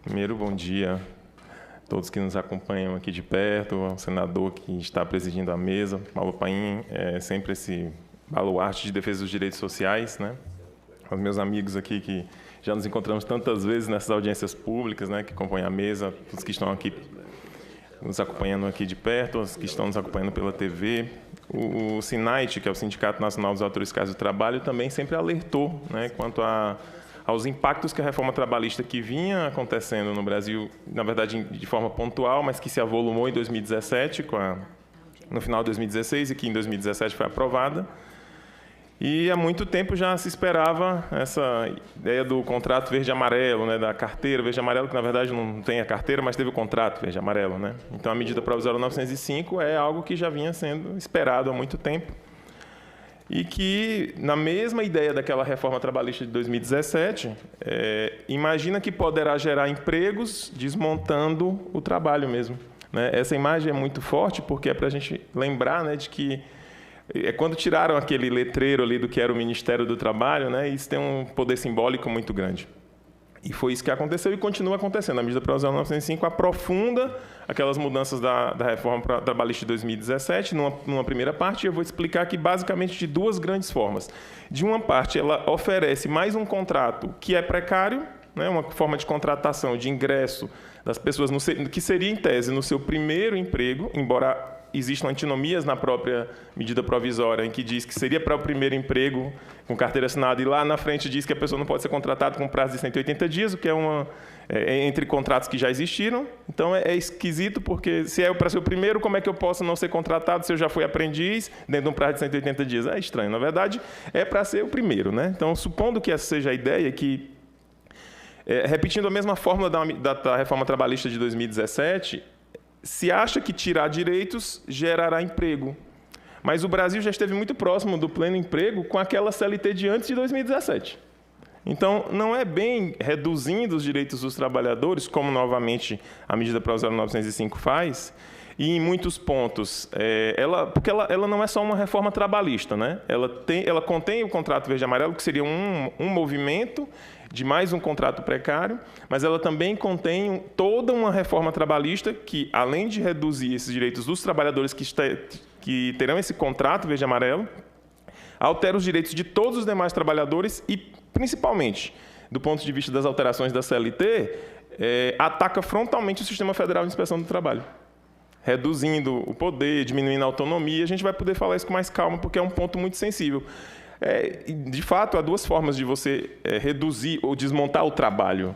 Primeiro, bom dia a todos que nos acompanham aqui de perto, ao senador que está presidindo a mesa, Paulo Paim, sempre esse baluarte de defesa dos direitos sociais, né? Aos meus amigos aqui que já nos encontramos tantas vezes nessas audiências públicas, né, que compõem a mesa, os que estão aqui nos acompanhando aqui de perto, os que estão nos acompanhando pela TV. O SINAIT, que é o Sindicato Nacional dos Autores Fiscais do Trabalho, também sempre alertou, né, quanto aos impactos que a reforma trabalhista que vinha acontecendo no Brasil, na verdade de forma pontual, mas que se avolumou em 2017, no final de 2016, e que em 2017 foi aprovada. E há muito tempo já se esperava essa ideia do contrato verde-amarelo, né, da carteira verde-amarelo, que na verdade não tem a carteira, mas teve o contrato verde-amarelo, né? Então a medida provisória 905 é algo que já vinha sendo esperado há muito tempo. E que, na mesma ideia daquela reforma trabalhista de 2017, imagina que poderá gerar empregos desmontando o trabalho mesmo, né? Essa imagem é muito forte porque é para a gente lembrar, né, de que quando tiraram aquele letreiro ali do que era o Ministério do Trabalho, né, isso tem um poder simbólico muito grande. E foi isso que aconteceu e continua acontecendo. A medida provisória 905 aprofunda aquelas mudanças da reforma trabalhista de 2017, numa primeira parte. Eu vou explicar aqui basicamente de duas grandes formas. De uma parte, ela oferece mais um contrato que é precário, né, uma forma de contratação, de ingresso das pessoas, que seria, em tese, no seu primeiro emprego, embora existam antinomias na própria medida provisória, em que diz que seria para o primeiro emprego com carteira assinada, e lá na frente diz que a pessoa não pode ser contratada com prazo de 180 dias, o que é entre contratos que já existiram. Então, é esquisito, porque se é para ser o primeiro, como é que eu posso não ser contratado se eu já fui aprendiz dentro de um prazo de 180 dias? É estranho. Na verdade, é para ser o primeiro, né? Então, supondo que essa seja a ideia, que, repetindo a mesma fórmula da reforma trabalhista de 2017, se acha que tirar direitos gerará emprego. Mas o Brasil já esteve muito próximo do pleno emprego com aquela CLT de antes de 2017. Então, não é bem reduzindo os direitos dos trabalhadores, como, novamente, a medida provisória 905 faz, e em muitos pontos, porque ela não é só uma reforma trabalhista, né? Ela contém o contrato verde-amarelo, que seria um movimento de mais um contrato precário, mas ela também contém toda uma reforma trabalhista que, além de reduzir esses direitos dos trabalhadores que terão esse contrato verde-amarelo, altera os direitos de todos os demais trabalhadores e, principalmente, do ponto de vista das alterações da CLT, ataca frontalmente o Sistema Federal de Inspeção do Trabalho, reduzindo o poder, diminuindo a autonomia. A gente vai poder falar isso com mais calma, porque é um ponto muito sensível. De fato, há duas formas de você reduzir ou desmontar o trabalho.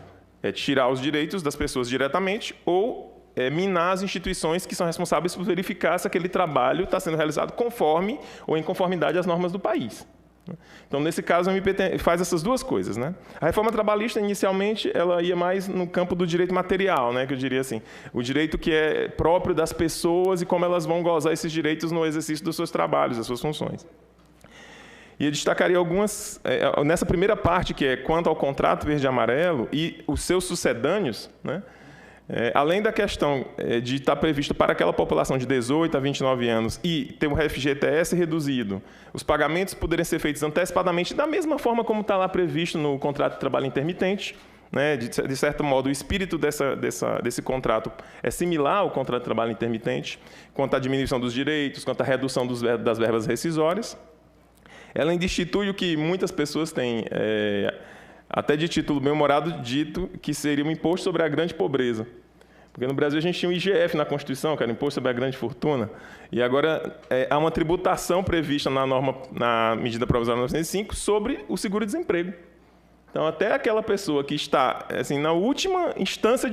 Tirar os direitos das pessoas diretamente ou minar as instituições que são responsáveis por verificar se aquele trabalho está sendo realizado conforme ou em conformidade às normas do país. Então, nesse caso, a MP faz essas duas coisas, né? A reforma trabalhista, inicialmente, ela ia mais no campo do direito material, né, que eu diria assim, o direito que é próprio das pessoas e como elas vão gozar esses direitos no exercício dos seus trabalhos, das suas funções. E eu destacaria algumas, nessa primeira parte, que é quanto ao contrato verde-amarelo e os seus sucedâneos, né? Além da questão de estar previsto para aquela população de 18 a 29 anos e ter um FGTS reduzido, os pagamentos poderem ser feitos antecipadamente, da mesma forma como está lá previsto no contrato de trabalho intermitente, né? De certo modo, o espírito desse contrato é similar ao contrato de trabalho intermitente, quanto à diminuição dos direitos, quanto à redução das verbas rescisórias. Ela ainda institui o que muitas pessoas têm, até de título bem-humorado, dito que seria um imposto sobre a grande pobreza. Porque no Brasil a gente tinha um IGF na Constituição, que era o Imposto sobre a Grande Fortuna, e agora há uma tributação prevista na medida provisória 905 sobre o seguro-desemprego. Então, até aquela pessoa que está assim, na última instância,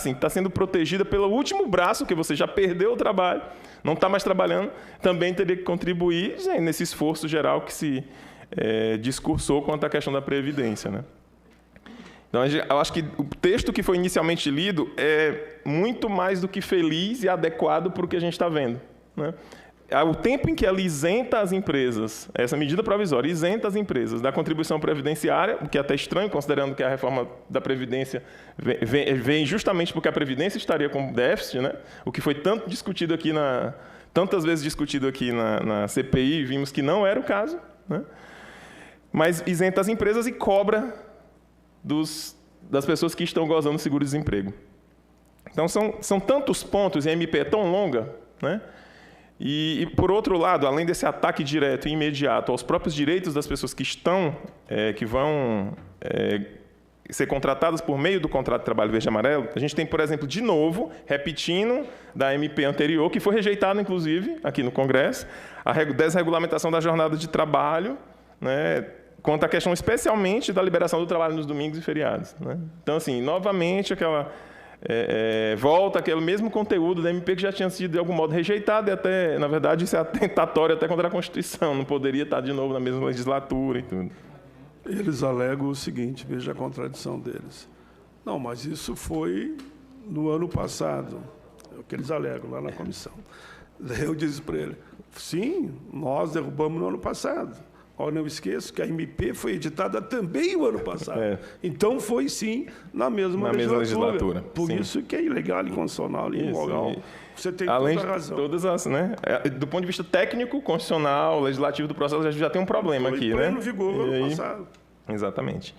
está sendo protegida pelo último braço, que você já perdeu o trabalho, não está mais trabalhando, também teria que contribuir nesse esforço geral que se discursou quanto à questão da Previdência, né? Então, eu acho que o texto que foi inicialmente lido é muito mais do que feliz e adequado para o que a gente está vendo, né? O tempo em que ela isenta as empresas, essa medida provisória isenta as empresas da contribuição previdenciária, o que é até estranho, considerando que a reforma da Previdência vem justamente porque a Previdência estaria com déficit, né? O que foi tantas vezes discutido aqui na CPI, vimos que não era o caso, né? Mas isenta as empresas e cobra das pessoas que estão gozando do seguro-desemprego. Então, são tantos pontos, e a MP é tão longa, né? E, por outro lado, além desse ataque direto e imediato aos próprios direitos das pessoas que vão ser contratadas por meio do contrato de trabalho verde e amarelo, a gente tem, por exemplo, de novo, repetindo da MP anterior, que foi rejeitada, inclusive, aqui no Congresso, a desregulamentação da jornada de trabalho, né, quanto à questão especialmente da liberação do trabalho nos domingos e feriados, né? Então, assim, novamente, volta aquele mesmo conteúdo da MP que já tinha sido, de algum modo, rejeitado, e até, na verdade, isso é atentatório até contra a Constituição, não poderia estar de novo na mesma legislatura e tudo. Eles alegam o seguinte, veja a contradição deles. Não, mas isso foi no ano passado, é o que eles alegam lá na comissão. Daí eu disse para ele, sim, nós derrubamos no ano passado. Olha, não esqueço que a MP foi editada também o ano passado. Então, foi, sim, na mesma legislatura. Por sim. Isso que é ilegal, inconstitucional e imoral. Você tem além toda a razão. De todas as, né? Do ponto de vista técnico, constitucional, legislativo do processo, já tem um problema aqui, né? Pleno vigor no ano passado. Exatamente.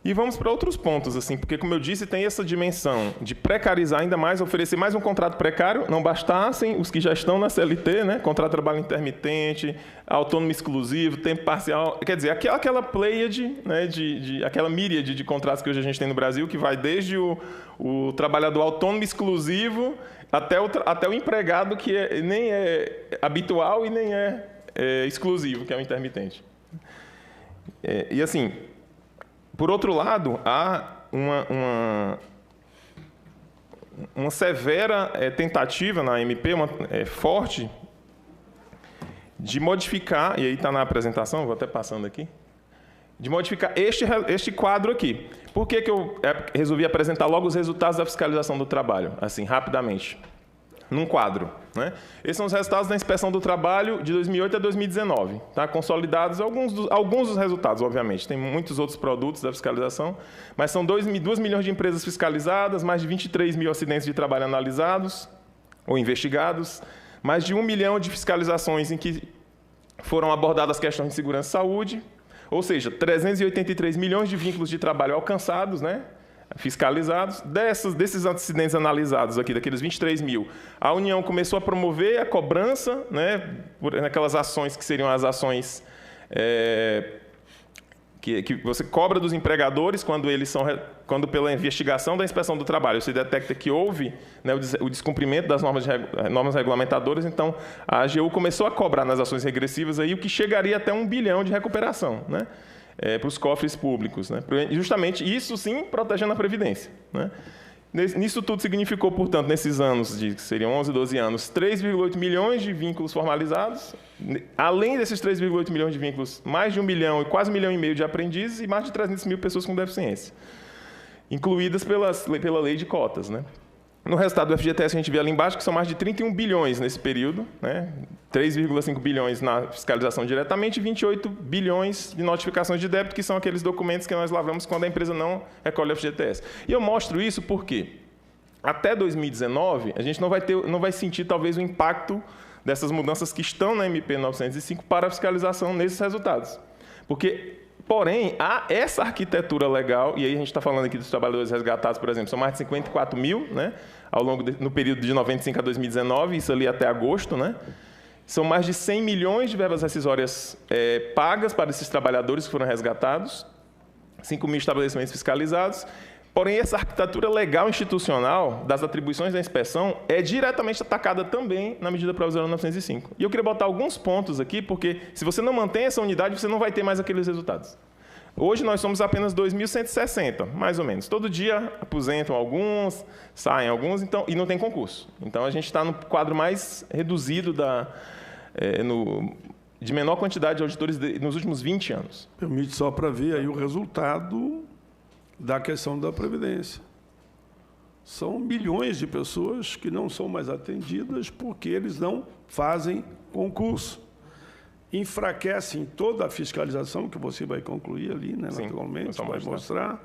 E vamos para outros pontos, assim, porque, como eu disse, tem essa dimensão de precarizar ainda mais, oferecer mais um contrato precário, não bastassem os que já estão na CLT, né? Contrato de trabalho intermitente, autônomo exclusivo, tempo parcial, quer dizer, aquela pleiade, né, aquela míriade de contratos que hoje a gente tem no Brasil, que vai desde o trabalhador autônomo exclusivo até o empregado que nem é habitual e nem é exclusivo, que é o intermitente. E assim, por outro lado, há uma severa tentativa na MP, forte, de modificar, e aí está na apresentação, vou até passando aqui, de modificar este quadro aqui. Por que eu resolvi apresentar logo os resultados da fiscalização do trabalho, assim, rapidamente? Num quadro, né? Esses são os resultados da inspeção do trabalho de 2008 a 2019, tá? Consolidados alguns dos resultados, obviamente. Tem muitos outros produtos da fiscalização, mas são 2 milhões de empresas fiscalizadas, mais de 23 mil acidentes de trabalho analisados ou investigados, mais de 1 milhão de fiscalizações em que foram abordadas questões de segurança e saúde, ou seja, 383 milhões de vínculos de trabalho alcançados, né? Fiscalizados. Desses acidentes analisados aqui, daqueles 23 mil, a União começou a promover a cobrança, né, naquelas ações que seriam as ações que você cobra dos empregadores quando pela investigação da inspeção do trabalho se detecta que houve, né, o descumprimento das normas regulamentadoras, então a AGU começou a cobrar nas ações regressivas aí, o que chegaria até 1 bilhão de recuperação, né? Para os cofres públicos, né? Justamente isso, sim, protegendo a Previdência, né? Nisso tudo significou, portanto, nesses anos, que seriam 11, 12 anos, 3,8 milhões de vínculos formalizados, além desses 3,8 milhões de vínculos, mais de 1 milhão e quase 1,5 milhão de aprendizes e mais de 300 mil pessoas com deficiência, incluídas pela lei de cotas, né? No resultado do FGTS, a gente vê ali embaixo que são mais de 31 bilhões nesse período, né? 3,5 bilhões na fiscalização diretamente e 28 bilhões de notificações de débito, que são aqueles documentos que nós lavramos quando a empresa não recolhe o FGTS. E eu mostro isso porque, até 2019, a gente não vai sentir, talvez, o impacto dessas mudanças que estão na MP 905 para a fiscalização nesses resultados. Porém, há essa arquitetura legal, e aí a gente está falando aqui dos trabalhadores resgatados, por exemplo, são mais de 54 mil, né, no período de 95 a 2019, isso ali até agosto, né? São mais de 100 milhões de verbas rescisórias pagas para esses trabalhadores que foram resgatados, 5 mil estabelecimentos fiscalizados. Porém, essa arquitetura legal institucional das atribuições da inspeção é diretamente atacada também na medida provisória 905. E eu queria botar alguns pontos aqui, porque se você não mantém essa unidade, você não vai ter mais aqueles resultados. Hoje nós somos apenas 2.160, mais ou menos. Todo dia aposentam alguns, saem alguns, então, e não tem concurso. Então, a gente está no quadro mais reduzido de menor quantidade de auditores nos últimos 20 anos. Permite só para ver aí o resultado da questão da Previdência. São milhões de pessoas que não são mais atendidas porque eles não fazem concurso. Enfraquecem toda a fiscalização, que você vai concluir ali, né, naturalmente, vai mostrar.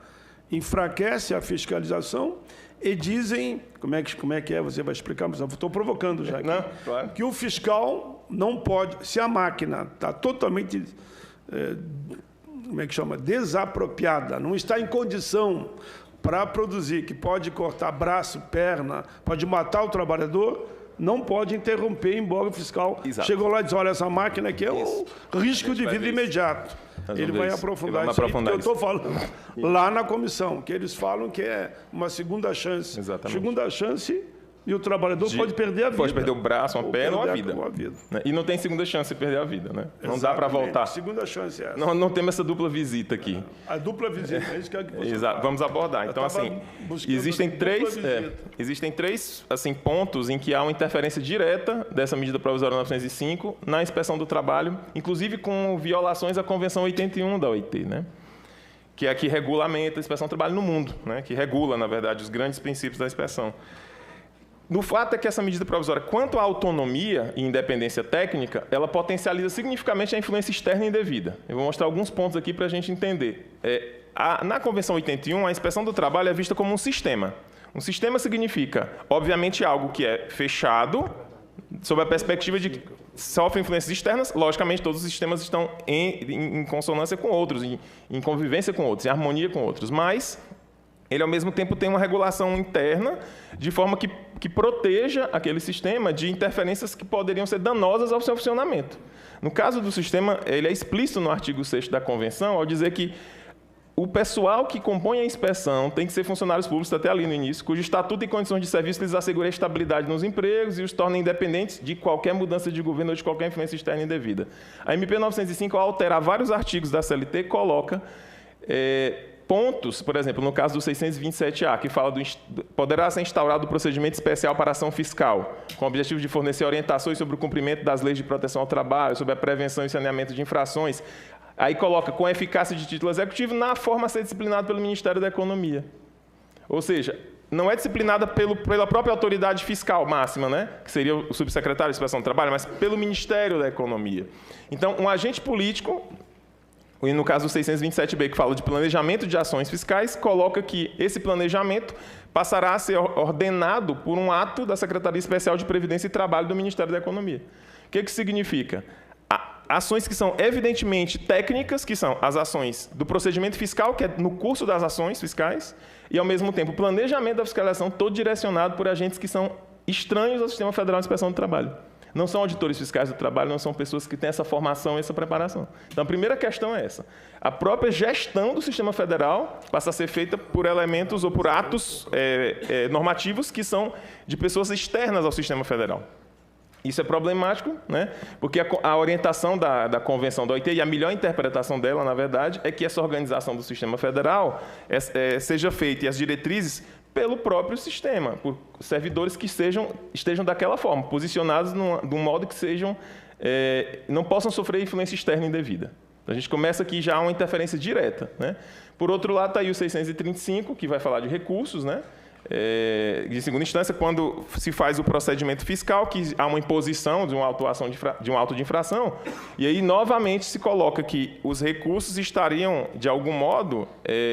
Enfraquece a fiscalização e dizem, como é que é, você vai explicar, mas eu estou provocando já aqui, não, claro, que o fiscal não pode, se a máquina está totalmente como é que chama? Desapropriada, não está em condição para produzir, que pode cortar braço, perna, pode matar o trabalhador, não pode interromper embora o fiscal chegou lá e diz, olha, essa máquina aqui é um risco de vida imediato. Ele vai aprofundar isso aí, porque eu estou falando lá na comissão, que eles falam que é uma segunda chance. Exatamente. Segunda chance e o trabalhador pode perder a vida. Pode perder o braço, uma perna ou a vida. Né? E não tem segunda chance de perder a vida, né? Não dá para voltar. Segunda chance é essa. Não temos essa dupla visita aqui. A dupla visita, é isso que você Exato. Vamos abordar. Então, assim, existem três assim, pontos em que há uma interferência direta dessa medida provisória 905 na inspeção do trabalho, inclusive com violações à Convenção 81 da OIT, né? Que é a que regulamenta a inspeção do trabalho no mundo, né? Que regula, na verdade, os grandes princípios da inspeção. No fato é que essa medida provisória, quanto à autonomia e independência técnica, ela potencializa significativamente a influência externa indevida. Eu vou mostrar alguns pontos aqui para a gente entender. Na Convenção 81, a inspeção do trabalho é vista como um sistema. Um sistema significa, obviamente, algo que é fechado, sob a perspectiva de que sofre influências externas. Logicamente, todos os sistemas estão em consonância com outros, em convivência com outros, em harmonia com outros, mas ele, ao mesmo tempo, tem uma regulação interna de forma que proteja aquele sistema de interferências que poderiam ser danosas ao seu funcionamento. No caso do sistema, ele é explícito no artigo 6º da Convenção, ao dizer que o pessoal que compõe a inspeção tem que ser funcionários públicos, até ali no início, cujo estatuto e condições de serviço lhes assegurem a estabilidade nos empregos e os tornem independentes de qualquer mudança de governo ou de qualquer influência externa indevida. A MP 905, ao alterar vários artigos da CLT, coloca pontos, por exemplo, no caso do 627-A, que fala poderá ser instaurado o procedimento especial para ação fiscal, com o objetivo de fornecer orientações sobre o cumprimento das leis de proteção ao trabalho, sobre a prevenção e saneamento de infrações. Aí coloca com eficácia de título executivo na forma a ser disciplinado pelo Ministério da Economia. Ou seja, não é disciplinada pela própria autoridade fiscal máxima, né? Que seria o subsecretário de Inspeção do Trabalho, mas pelo Ministério da Economia. Então, um agente político, e no caso do 627-B, que fala de planejamento de ações fiscais, coloca que esse planejamento passará a ser ordenado por um ato da Secretaria Especial de Previdência e Trabalho do Ministério da Economia. O que significa? Ações que são evidentemente técnicas, que são as ações do procedimento fiscal, que é no curso das ações fiscais, e, ao mesmo tempo, o planejamento da fiscalização todo direcionado por agentes que são estranhos ao Sistema Federal de Inspeção do Trabalho. Não são auditores fiscais do trabalho, não são pessoas que têm essa formação e essa preparação. Então, a primeira questão é essa. A própria gestão do sistema federal passa a ser feita por elementos ou por atos normativos que são de pessoas externas ao sistema federal. Isso é problemático, né? Porque a orientação da Convenção da OIT, e a melhor interpretação dela, na verdade, é que essa organização do sistema federal seja feita, e as diretrizes, pelo próprio sistema, por servidores que estejam daquela forma, posicionados de um modo que não possam sofrer influência externa indevida. Então, a gente começa aqui já uma interferência direta, né? Por outro lado, está aí o 635, que vai falar de recursos, né? De segunda instância, quando se faz o procedimento fiscal, que há uma imposição de uma autuação de um auto de infração, e aí novamente se coloca que os recursos estariam, de algum modo,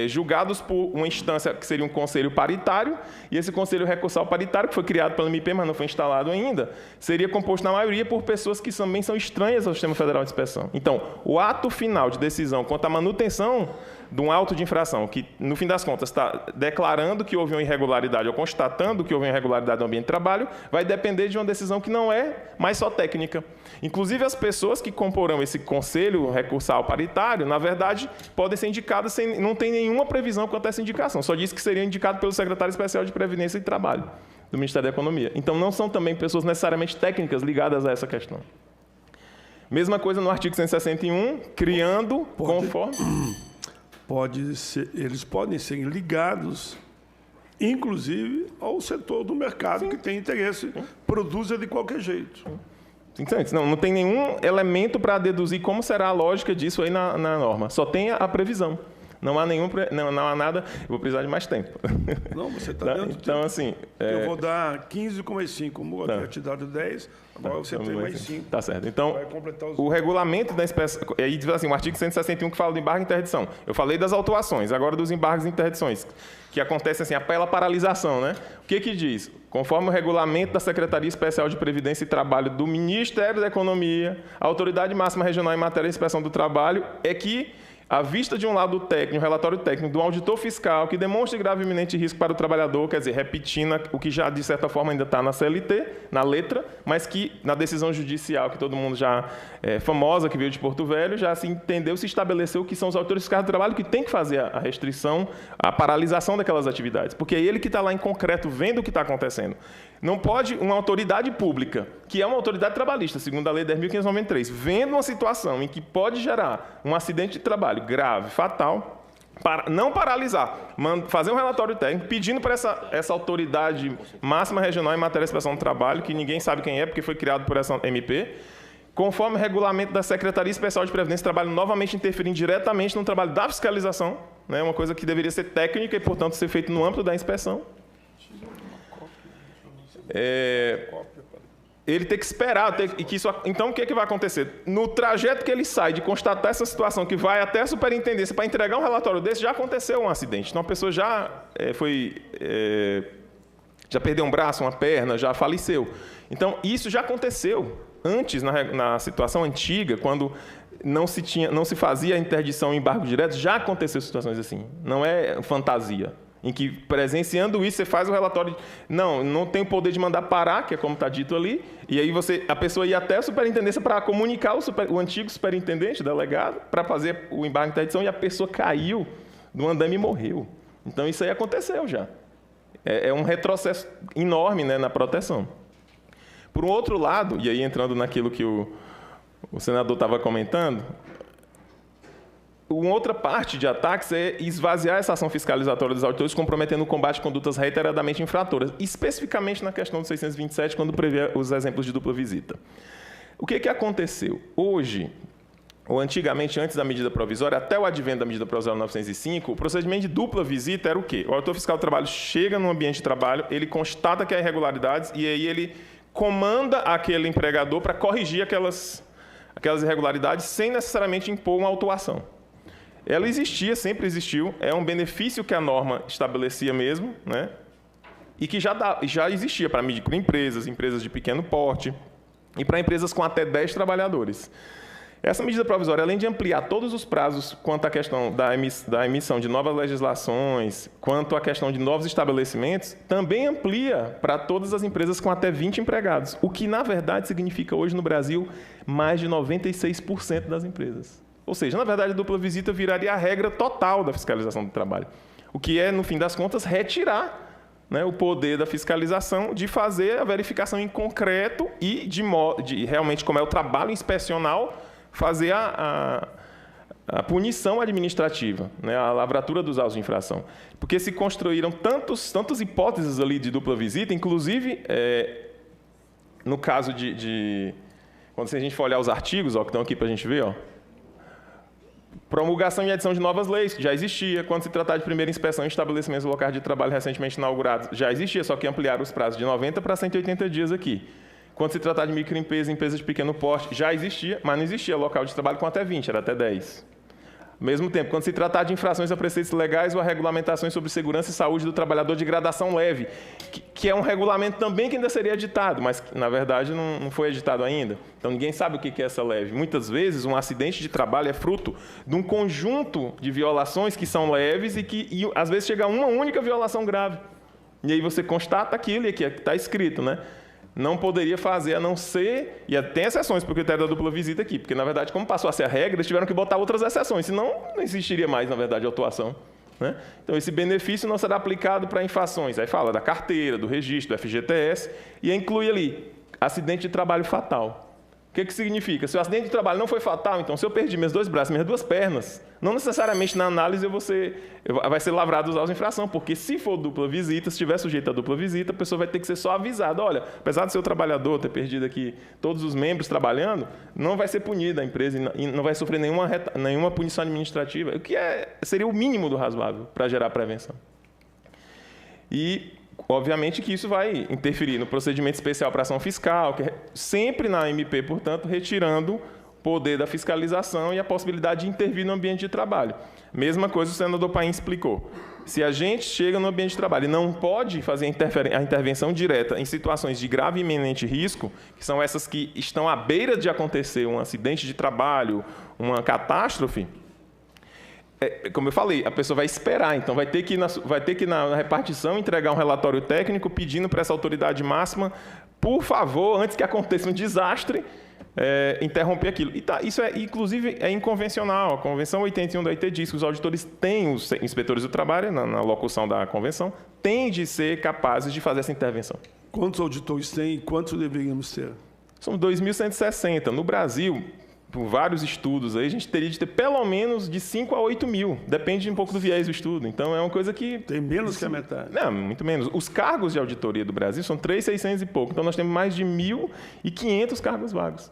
julgados por uma instância que seria um conselho paritário, e esse conselho recursal paritário, que foi criado pela MP, mas não foi instalado ainda, seria composto na maioria por pessoas que também são estranhas ao Sistema Federal de Inspeção. Então, o ato final de decisão quanto à manutenção de um auto de infração, que, no fim das contas, está declarando que houve uma irregularidade ou constatando que houve uma irregularidade no ambiente de trabalho, vai depender de uma decisão que não é mais só técnica. Inclusive, as pessoas que comporão esse conselho recursal paritário, na verdade, podem ser indicadas não tem nenhuma previsão quanto a essa indicação, só diz que seria indicado pelo secretário especial de Previdência e Trabalho do Ministério da Economia. Então, não são também pessoas necessariamente técnicas ligadas a essa questão. Mesma coisa no artigo 161, criando conforme... Eles podem ser ligados, inclusive, ao setor do mercado que tem interesse, produza de qualquer jeito. Então, não tem nenhum elemento para deduzir como será a lógica disso aí na norma. Só tem a previsão. Não há nada... Eu vou precisar de mais tempo. Não, você está dentro do tempo. Então, assim... Eu vou dar 15 com mais 5. Como eu havia te dado 10, agora você tem mais 5. Tá certo. Então, o regulamento da inspeção... Aí diz assim, o artigo 161 que fala do embargo e interdição. Eu falei das autuações, agora dos embargos e interdições, que acontece assim, pela paralisação, né? O que diz? Conforme o regulamento da Secretaria Especial de Previdência e Trabalho do Ministério da Economia, a autoridade máxima regional em matéria de inspeção do trabalho é que à vista de um laudo técnico, um relatório técnico do auditor fiscal que demonstre grave e iminente risco para o trabalhador, quer dizer, repetindo o que já, de certa forma, ainda está na CLT, na letra, mas que na decisão judicial, que todo mundo já é famosa, que veio de Porto Velho, já se entendeu, se estabeleceu que são os autores fiscais do trabalho que têm que fazer a restrição, a paralisação daquelas atividades, porque é ele que está lá em concreto vendo o que está acontecendo. Não pode uma autoridade pública, que é uma autoridade trabalhista, segundo a Lei 10.593, vendo uma situação em que pode gerar um acidente de trabalho grave, fatal, para não paralisar, fazer um relatório técnico pedindo para essa autoridade máxima regional em matéria de inspeção do trabalho, que ninguém sabe quem é, porque foi criado por essa MP, conforme o regulamento da Secretaria Especial de Previdência e Trabalho, novamente interferindo diretamente no trabalho da fiscalização, né, uma coisa que deveria ser técnica e, portanto, ser feita no âmbito da inspeção. Ele tem que esperar. Então, o que vai acontecer? No trajeto que ele sai de constatar essa situação, que vai até a superintendência para entregar um relatório desse, já aconteceu um acidente. Então, a pessoa já já perdeu um braço, uma perna, já faleceu. Então, isso já aconteceu antes, na situação antiga, quando não se fazia a interdição em embargo direto, já aconteceu situações assim. Não é fantasia. Em que, presenciando isso, você faz o relatório não tem o poder de mandar parar, que é como está dito ali, e aí a pessoa ia até a superintendência para comunicar o antigo superintendente, delegado, para fazer o embargo de interdição, e a pessoa caiu do andame e morreu. Então, isso aí aconteceu já. É um retrocesso enorme, né, na proteção. Por um outro lado, e aí entrando naquilo que o senador estava comentando, uma outra parte de ataques é esvaziar essa ação fiscalizatória dos auditores, comprometendo o combate a condutas reiteradamente infratoras, especificamente na questão do 627, quando prevê os exemplos de dupla visita. O que aconteceu? Hoje, ou antigamente, antes da medida provisória, até o advento da medida provisória 905, o procedimento de dupla visita era o quê? O auditor fiscal do trabalho chega no ambiente de trabalho, ele constata que há irregularidades e aí ele comanda aquele empregador para corrigir aquelas irregularidades sem necessariamente impor uma autuação. Ela existia, sempre existiu, é um benefício que a norma estabelecia mesmo, né? E que já existia para microempresas, empresas de pequeno porte e para empresas com até 10 trabalhadores. Essa medida provisória, além de ampliar todos os prazos quanto à questão da emissão de novas legislações, quanto à questão de novos estabelecimentos, também amplia para todas as empresas com até 20 empregados, o que, na verdade, significa hoje no Brasil mais de 96% das empresas. Ou seja, na verdade, a dupla visita viraria a regra total da fiscalização do trabalho, o que é, no fim das contas, retirar, né, o poder da fiscalização de fazer a verificação em concreto e de realmente, como é o trabalho inspecional, fazer a punição administrativa, né, a lavratura dos autos de infração. Porque se construíram tantas hipóteses ali de dupla visita, inclusive, no caso quando a gente for olhar os artigos, ó, que estão aqui para a gente ver, ó, promulgação e edição de novas leis, que já existia. Quando se tratar de primeira inspeção em estabelecimentos locais de trabalho recentemente inaugurados, já existia, só que ampliaram os prazos de 90 para 180 dias aqui. Quando se tratar de microempresa, empresas de pequeno porte, já existia, mas não existia local de trabalho com até 20, era até 10. Ao mesmo tempo, quando se tratar de infrações a preceitos legais ou a regulamentações sobre segurança e saúde do trabalhador de gradação leve, que é um regulamento também que ainda seria editado, mas que, na verdade, não foi editado ainda. Então, ninguém sabe o que é essa leve. Muitas vezes, um acidente de trabalho é fruto de um conjunto de violações que são leves e às vezes, chega a uma única violação grave. E aí você constata aquilo e aqui está escrito, né? Não poderia fazer, a não ser... E tem exceções para o critério da dupla visita aqui, porque, na verdade, como passou a ser a regra, eles tiveram que botar outras exceções, senão não existiria mais, na verdade, a autuação, né? Então, esse benefício não será aplicado para infrações. Aí fala da carteira, do registro, do FGTS, e inclui ali acidente de trabalho fatal. O que significa? Se o acidente de trabalho não foi fatal, então, se eu perdi meus 2 braços, minhas 2 pernas, não necessariamente na análise vai ser lavrado os autos de infração, porque se for dupla visita, se estiver sujeito a dupla visita, a pessoa vai ter que ser só avisada. Olha, apesar do seu trabalhador ter perdido aqui todos os membros trabalhando, não vai ser punida a empresa e não vai sofrer nenhuma punição administrativa, o que seria o mínimo do razoável para gerar prevenção. E, obviamente, que isso vai interferir no procedimento especial para ação fiscal, que é sempre na MP, portanto, retirando poder da fiscalização e a possibilidade de intervir no ambiente de trabalho. Mesma coisa o senador Paim explicou. Se a gente chega no ambiente de trabalho e não pode fazer a intervenção direta em situações de grave e iminente risco, que são essas que estão à beira de acontecer um acidente de trabalho, uma catástrofe, como eu falei, a pessoa vai esperar, então vai ter que na repartição entregar um relatório técnico pedindo para essa autoridade máxima, por favor, antes que aconteça um desastre, interromper aquilo. Isso inclusive, é inconvencional. A Convenção 81 da OIT diz que os auditores têm, os inspetores do trabalho, na locução da Convenção, têm de ser capazes de fazer essa intervenção. Quantos auditores tem e quantos deveríamos ter? São 2.160. No Brasil, por vários estudos, aí, a gente teria de ter pelo menos de 5 a 8 mil. Depende um pouco do viés do estudo. Então, é uma coisa que... Tem menos que a metade. Não, muito menos. Os cargos de auditoria do Brasil são 3.600 e pouco. Então, nós temos mais de 1.500 cargos vagos.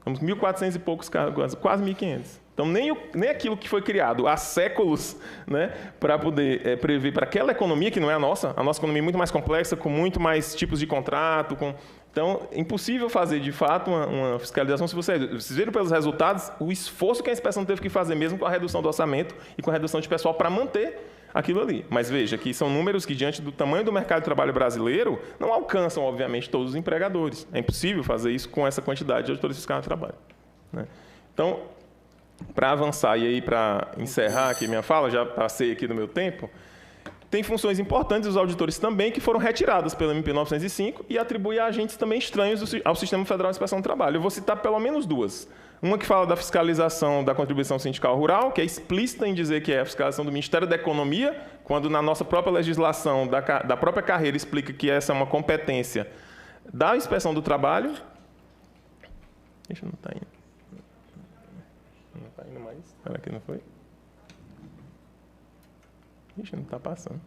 Temos 1.400 e poucos cargos, quase 1.500. Então, nem aquilo que foi criado há séculos, né, para poder prever para aquela economia, que não é a nossa economia é muito mais complexa, com muito mais tipos de contrato. Então, é impossível fazer, de fato, uma fiscalização. Se vocês viram pelos resultados, o esforço que a inspeção teve que fazer, mesmo com a redução do orçamento e com a redução de pessoal, para manter aquilo ali. Mas veja que são números que, diante do tamanho do mercado de trabalho brasileiro, não alcançam, obviamente, todos os empregadores. É impossível fazer isso com essa quantidade de auditores fiscais de trabalho, né? Então, para avançar e aí para encerrar aqui minha fala, já passei aqui do meu tempo, tem funções importantes dos auditores também que foram retiradas pela MP 905 e atribui a agentes também estranhos ao Sistema Federal de Inspeção do Trabalho. Eu vou citar pelo menos duas. Uma que fala da fiscalização da contribuição sindical rural, que é explícita em dizer que é a fiscalização do Ministério da Economia, quando na nossa própria legislação da própria carreira explica que essa é uma competência da Inspeção do Trabalho. Deixa, não está indo. Não está indo mais. Será que não foi? Ixi, não está passando.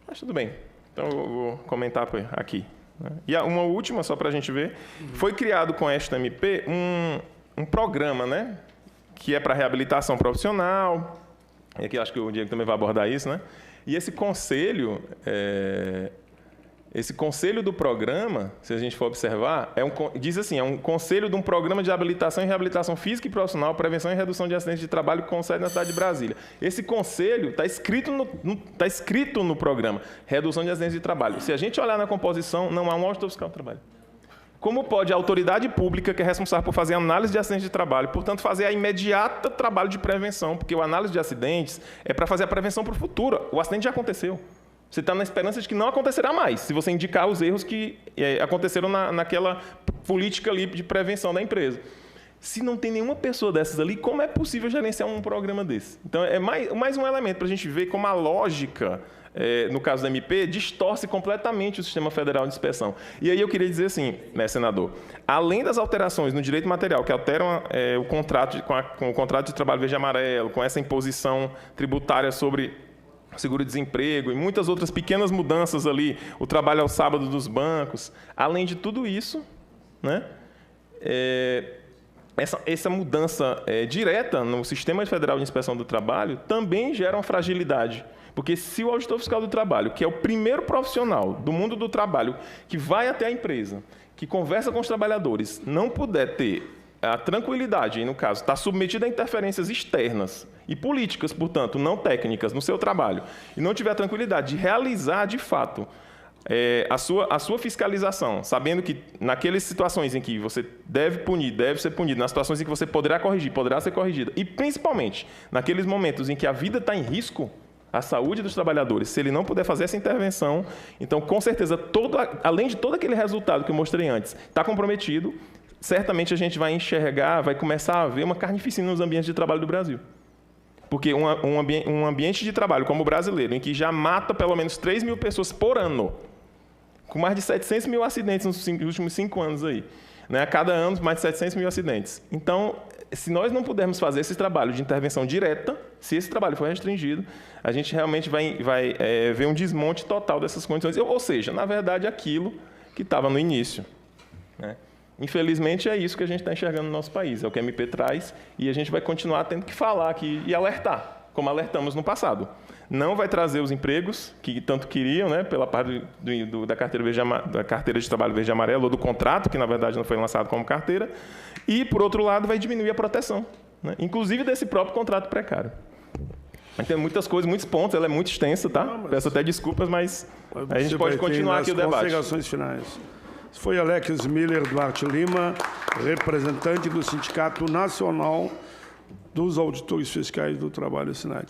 Mas tudo bem. Então, eu vou comentar aqui. E uma última, só para a gente ver. Foi criado com esta MP um programa, né, que é para reabilitação profissional. E aqui acho que o Diego também vai abordar isso, né? E esse conselho do programa, se a gente for observar, diz assim, é um conselho de um programa de habilitação e reabilitação física e profissional, prevenção e redução de acidentes de trabalho com sede na cidade de Brasília. Esse conselho está escrito no programa, redução de acidentes de trabalho. Se a gente olhar na composição, não há um auditor fiscal do trabalho. Como pode a autoridade pública, que é responsável por fazer análise de acidentes de trabalho, portanto, fazer a imediata trabalho de prevenção, porque a análise de acidentes é para fazer a prevenção para o futuro. O acidente já aconteceu. Você está na esperança de que não acontecerá mais, se você indicar os erros que aconteceram naquela política ali de prevenção da empresa. Se não tem nenhuma pessoa dessas ali, como é possível gerenciar um programa desse? Então, é mais um elemento para a gente ver como a lógica, no caso da MP, distorce completamente o Sistema Federal de Inspeção. E aí eu queria dizer assim, né, senador, além das alterações no direito material, que alteram o contrato com o contrato de trabalho verde e amarelo, com essa imposição tributária sobre seguro-desemprego e muitas outras pequenas mudanças ali, o trabalho ao sábado dos bancos. Além de tudo isso, né, essa mudança direta no Sistema Federal de Inspeção do Trabalho também gera uma fragilidade. Porque se o auditor fiscal do trabalho, que é o primeiro profissional do mundo do trabalho, que vai até a empresa, que conversa com os trabalhadores, não puder ter a tranquilidade, e no caso, está submetido a interferências externas e políticas, portanto, não técnicas, no seu trabalho, e não tiver a tranquilidade de realizar, de fato, a sua fiscalização, sabendo que naquelas situações em que você deve ser punido, nas situações em que você poderá corrigir, poderá ser corrigida, e principalmente naqueles momentos em que a vida está em risco, a saúde dos trabalhadores, se ele não puder fazer essa intervenção, então, com certeza, além de todo aquele resultado que eu mostrei antes, está comprometido, certamente a gente vai enxergar, vai começar a ver uma carnificina nos ambientes de trabalho do Brasil. Porque um ambiente de trabalho como o brasileiro, em que já mata pelo menos 3 mil pessoas por ano, com mais de 700 mil acidentes nos últimos 5 anos aí, né? A cada ano, mais de 700 mil acidentes. Então, se nós não pudermos fazer esse trabalho de intervenção direta, se esse trabalho for restringido, a gente realmente vai ver um desmonte total dessas condições. Ou seja, na verdade, aquilo que estava no início, né? Infelizmente, é isso que a gente está enxergando no nosso país, é o que a MP traz, e a gente vai continuar tendo que falar aqui e alertar, como alertamos no passado. Não vai trazer os empregos que tanto queriam, né, pela parte da carteira de trabalho verde e amarelo, ou do contrato, que na verdade não foi lançado como carteira, e, por outro lado, vai diminuir a proteção, né, inclusive desse próprio contrato precário. Tem muitas coisas, muitos pontos, ela é muito extensa, tá? Peço até desculpas, mas a gente pode continuar aqui o debate. Considerações finais. Foi Alex Miller Duarte Lima, representante do Sindicato Nacional dos auditores fiscais do trabalho assinado.